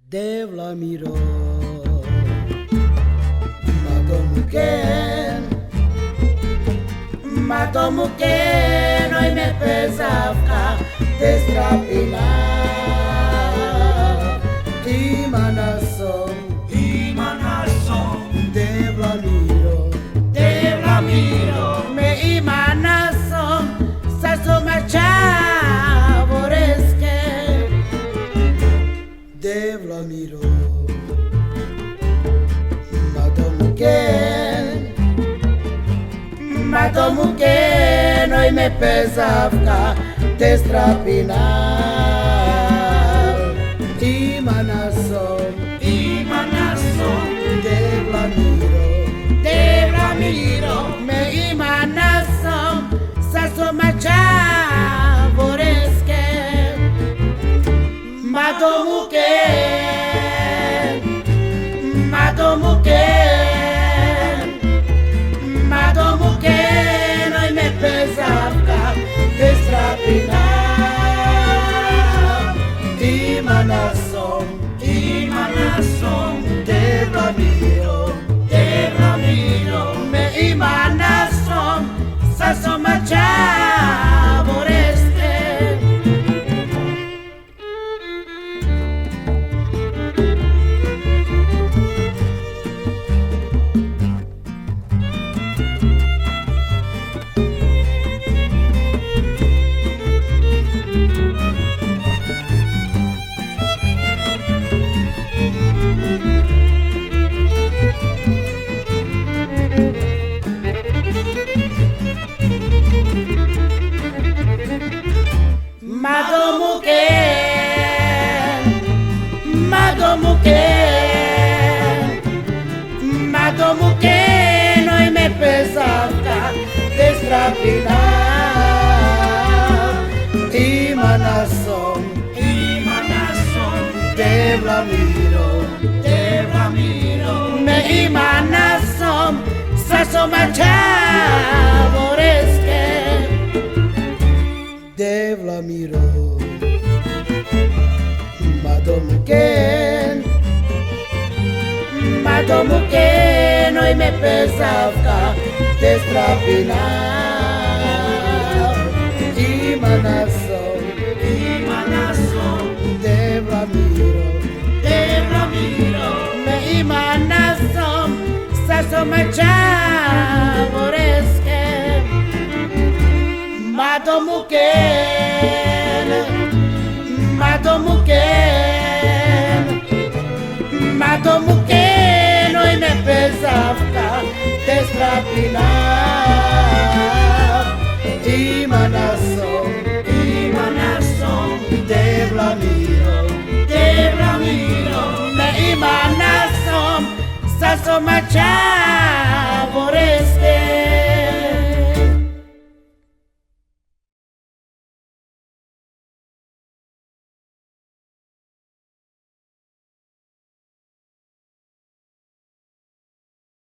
de Vlamiro. Mato muken, oi me pesavka, destrapina. Imanasom, de Vlamiro, me imanasom, sasomacha voreske, de Vlamiro. Mato muken, oi me pesavka, destrapina. Imanasom, de Vlamiro, me imanasom, sasomacha voreske, mato muken, oi me pesavka, destrapina. Imanasom, de Vlamiro, me imanasom, sasomacha voreske. Mato muken, oi me pesavka, destrapina. Imanasom, de Vlamiro, me imanasom, sasomacha voreske, de Vlamiro. Mato muken, oi me pesavka, destrapina. Imanasom, de Vlamiro, me imanasom, sasomacha voreske, mato muken, oi me pesavka, destrapina. Imanasom, de Vlamiro, me imanasom, sasomacha voreske.